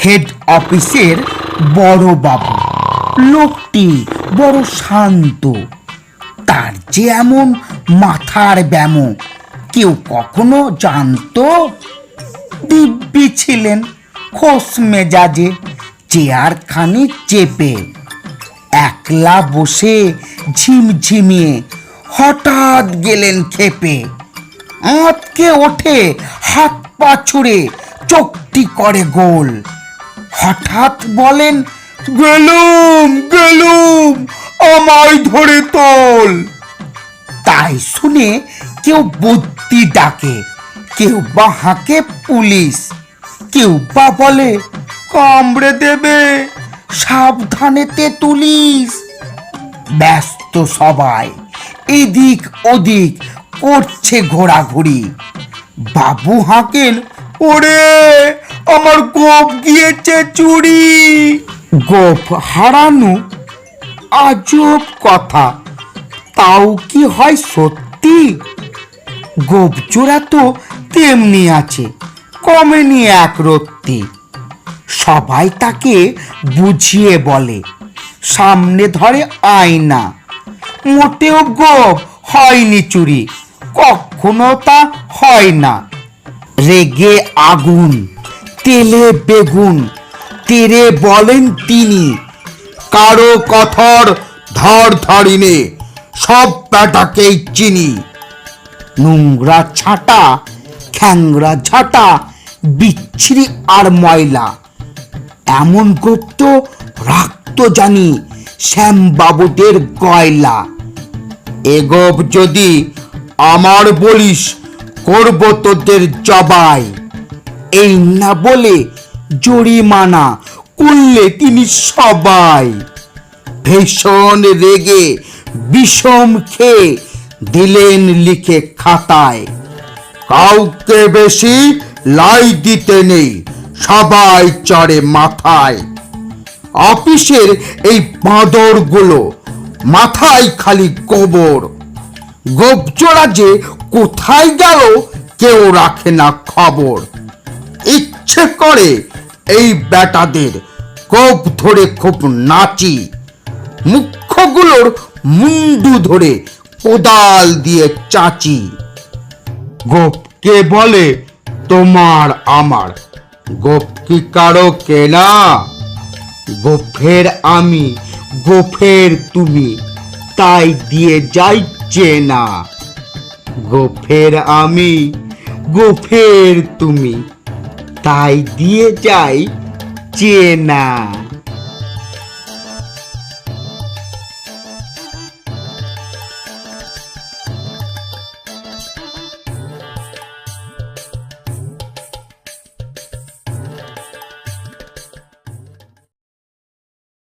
Head অফিসের বড় বাবু। লোকটি বড় শান্ত, তার যে এমন মাথার ব্যামো কেউ কখনো জানতো? দিব্যি ছিলেন খোশ মেজাজে, চেয়ারখানি চেপে একলা বসে ঝিমঝিমিয়ে হঠাৎ গেলেন খেপে। আঁতকে ওঠে, হাত পা ছুড়ে চোখটি করে গোল। হঠাৎ বলেন, গেলুম গেলুম, আমায় ধরে তোল। তাই শুনে কেউ বুদ্ধি ডাকে, কেউ বা হাঁকে পুলিশ, কেউ বা বলে কামড়ে দেবে, সাবধানেতে তুলিস। ব্যস্ত সবাই, এদিক ওদিক করছে ঘোরাঘুরি। বাবু হাঁকেন, ওরে আমার গোপ গিয়েছে চুরি। গোপ হারানো আজব কথা, তাও কি হয় সত্যি? গোপ চোরা তো তেমনি আছে, কমেনি এক রত্তি। সবাই তাকে বুঝিয়ে বলে, সামনে ধরে আয়না, মোটেও গোপ হয়নি চুরি, কখনো তা হয় না। রেগে আগুন, তেলে বেগুন, তেরে বলেন তিনি, কারো কথর ধর ধরিনে, সব ব্যাটাকেই চিনি। নোংরা ছাটা, খ্যাংরা ঝাঁটা, বিচ্ছিরি আর ময়লা, এমন গুপ্ত রাখতো জানি শ্যামবাবুদের গয়লা। এ গোপ যদি আমার বলিস, করব তোদের জবাই। এই না বলে জরিমানা করলে তিনি সবাই। ভীষণ রেগে বিষম খেয়ে দিলেন লিখে খাতায়, কাউকে বেশি লাই দিতে নেই, সবাই চড়ে মাথায়। অফিসের এই বাঁদরগুলো মাথায় খালি গোবর, গোপচোরা যে কোথায় গেল কেউ রাখে না খবর। ইচ্ছে করে এই বেটাদের গোপ ধরে খুব নাচি, মুখ্যগুলোর মুন্ডু ধরে কোদাল দিয়ে চাচি। গোপকে বলে তোমার আমার, গোপ কি কারো কেনা? গোফের আমি, গোফের তুমি, তাই দিয়ে যাই চেনা। গোফের আমি, গোফের তুমি, তাই দিয়ে যাই চেনা।